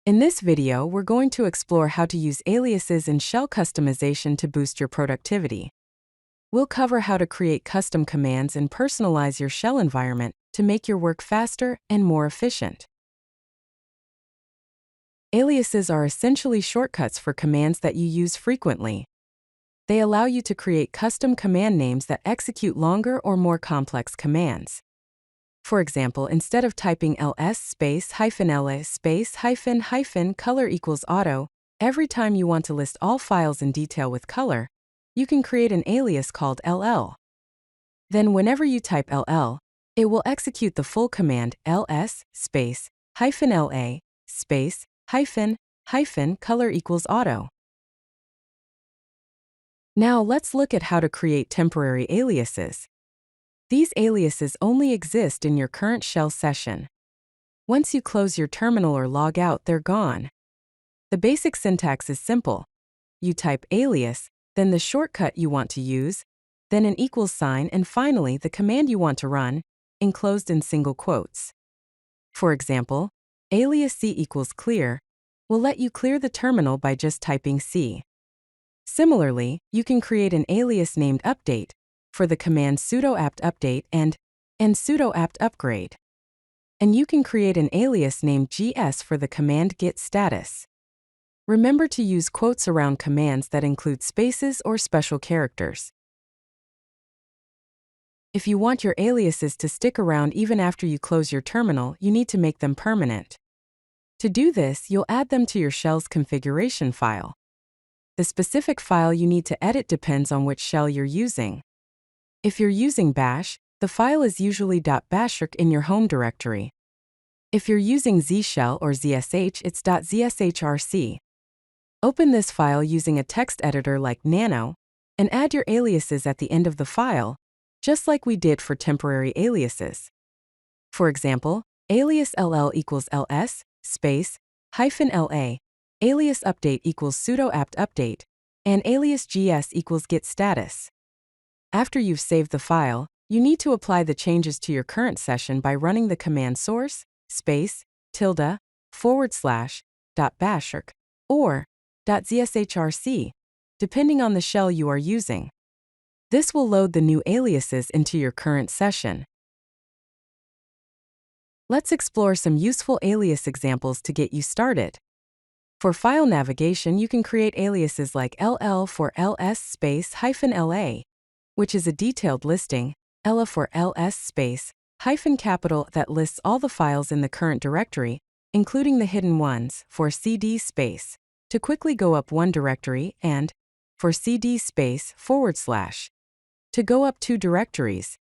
In this video, we're going to explore how to use aliases and shell customization to boost your productivity. We'll cover how to create custom commands and personalize your shell environment to make your work faster and more efficient. Aliases are essentially shortcuts for commands that you use frequently. They allow you to create custom command names that execute longer or more complex commands. For example, instead of typing ls space hyphen alias space hyphen hyphen color equals auto, every time you want to list all files in detail with color, you can create an alias called ll. Then whenever you type ll, it will execute the full command ls space hyphen la space hyphen hyphen color equals auto. Now let's look at how to create temporary aliases. These aliases only exist in your current shell session. Once you close your terminal or log out, they're gone. The basic syntax is simple. You type alias, then the shortcut you want to use, then an equals sign, and finally the command you want to run, enclosed in single quotes. For example, alias c equals clear will let you clear the terminal by just typing c. Similarly, you can create an alias named update for the command sudo apt update and sudo apt upgrade. And you can create an alias named gs for the command get status. Remember to use quotes around commands that include spaces or special characters. If you want your aliases to stick around even after you close your terminal, you need to make them permanent. To do this, you'll add them to your shell's configuration file. The specific file you need to edit depends on which shell you're using. If you're using bash, the file is usually .bashrc in your home directory. If you're using Z shell or ZSH, it's .zshrc. Open this file using a text editor like Nano, and add your aliases at the end of the file, just like we did for temporary aliases. For example, alias ll equals ls, space, hyphen la, alias update equals sudo apt update, and alias gs equals get status. After you've saved the file, you need to apply the changes to your current session by running the command source, space, tilde, /bashrc, or .zshrc, depending on the shell you are using. This will load the new aliases into your current session. Let's explore some useful alias examples to get you started. For file navigation, you can create aliases like ll for ls space hyphen la, which is a detailed listing, ella for ls space hyphen capital that lists all the files in the current directory, including the hidden ones, for cd space to quickly go up one directory, and for cd space / to go up two directories.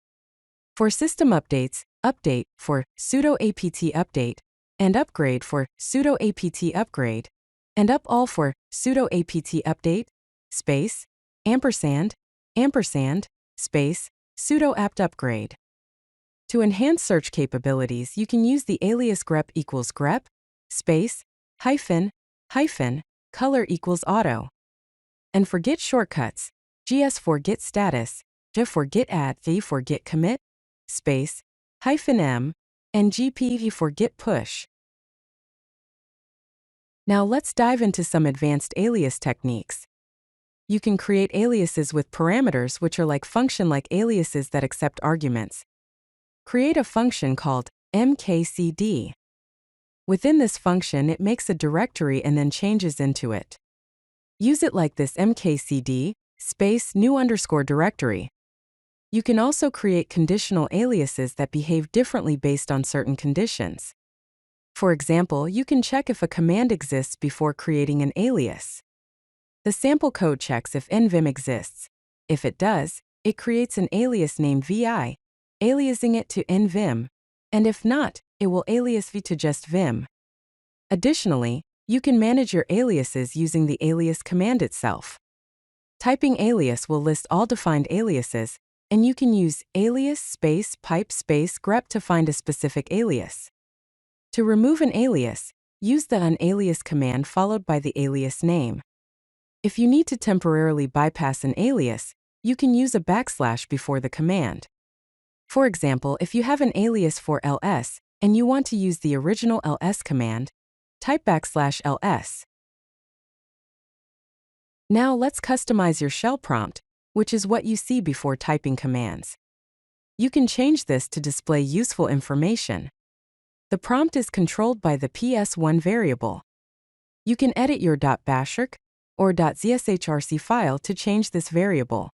For system updates, update for sudo apt update, and upgrade for sudo apt upgrade, and up all for sudo apt update, space, ampersand, space, sudo apt upgrade. To enhance search capabilities, you can use the alias grep equals grep, space, hyphen, color equals auto. And for Git shortcuts, gs for get status, j for get add, v for get commit, space, -m, and gp for get push. Now let's dive into some advanced alias techniques. You can create aliases with parameters, which are like function-like aliases that accept arguments. Create a function called mkcd. Within this function, it makes a directory and then changes into it. Use it like this: mkcd space new _ directory. You can also create conditional aliases that behave differently based on certain conditions. For example, you can check if a command exists before creating an alias. The sample code checks if nvim exists. If it does, it creates an alias named vi, aliasing it to nvim, and if not, it will alias v to just vim. Additionally, you can manage your aliases using the alias command itself. Typing alias will list all defined aliases, and you can use alias space pipe space grep to find a specific alias. To remove an alias, use the unalias command followed by the alias name. If you need to temporarily bypass an alias, you can use a / before the command. For example, if you have an alias for ls, and you want to use the original ls command, type \ls. Now let's customize your shell prompt, which is what you see before typing commands. You can change this to display useful information. The prompt is controlled by the ps1 variable. You can edit your .bashrc or .zshrc file to change this variable.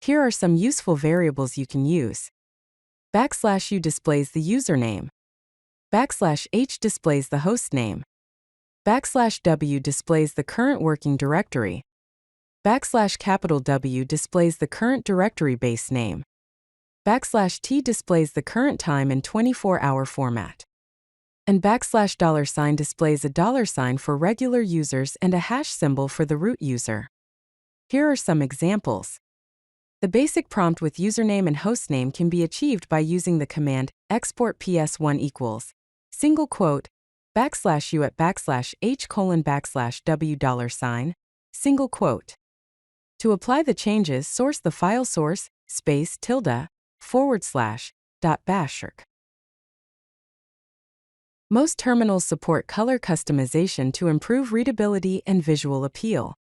Here are some useful variables you can use. \u displays the username. \h displays the host name. \w displays the current working directory. \W displays the current directory base name. \t displays the current time in 24-hour format. And $$ displays a $sign for regular users and a hash symbol for the root user. Here are some examples. The basic prompt with username and hostname can be achieved by using the command export ps1 equals single quote \u at \h:\w $, single quote. To apply the changes, source the file source //.bashrc. Most terminals support color customization to improve readability and visual appeal.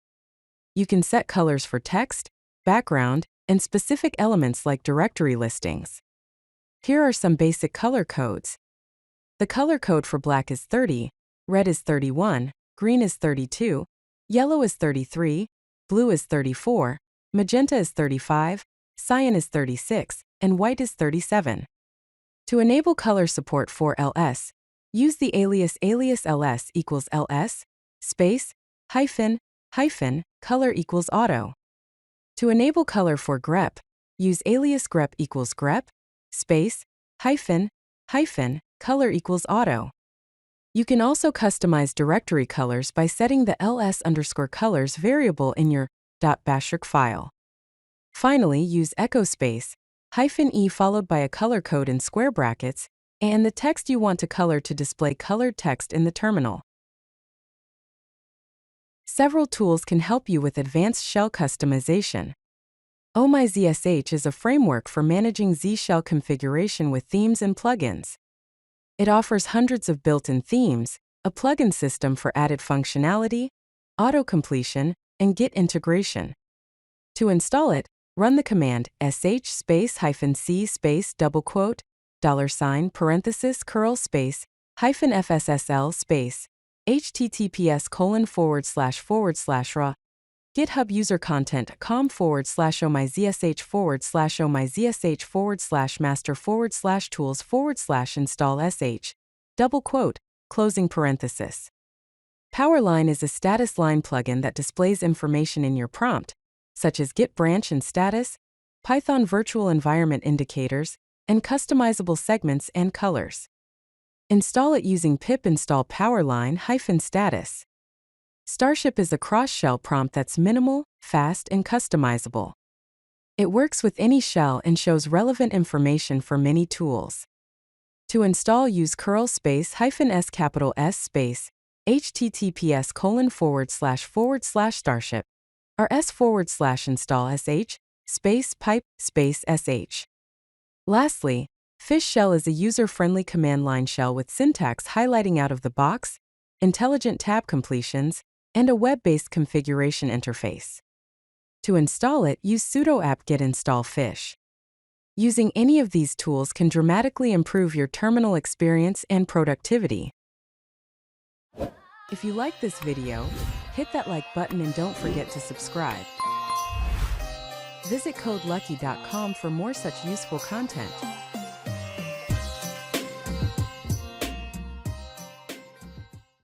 You can set colors for text, background, and specific elements like directory listings. Here are some basic color codes. The color code for black is 30, red is 31, green is 32, yellow is 33, blue is 34, magenta is 35, cyan is 36, and white is 37. To enable color support for ls, use the alias ls equals ls, space, hyphen, color equals auto. To enable color for grep, use alias grep equals grep, space, hyphen, color equals auto. You can also customize directory colors by setting the ls_colors variable in your .bashrc file. Finally, use echo space, -e followed by a color code in square brackets, and the text you want to color to display colored text in the terminal. Several tools can help you with advanced shell customization. Oh My Zsh is a framework for managing Z shell configuration with themes and plugins. It offers hundreds of built-in themes, a plugin system for added functionality, auto-completion, and Git integration. To install it, run the command sh --c $, parenthesis -fssl https:// GitHub user content.com/ohmyzsh/master/tools/install sh closing parenthesis. Powerline is a status line plugin that displays information in your prompt, such as Git branch and status, Python virtual environment indicators, and customizable segments and colors. Install it using pip install powerline-status. Starship is a cross-shell prompt that's minimal, fast, and customizable. It works with any shell and shows relevant information for many tools. To install, use curl -s https:// or s/install sh pipe sh. Lastly, Fish Shell is a user-friendly command line shell with syntax highlighting out of the box, intelligent tab completions, and a web-based configuration interface. To install it, use sudo apt-get install fish. Using any of these tools can dramatically improve your terminal experience and productivity. If you like this video, hit that like button and don't forget to subscribe. Visit codelucky.com for more such useful content.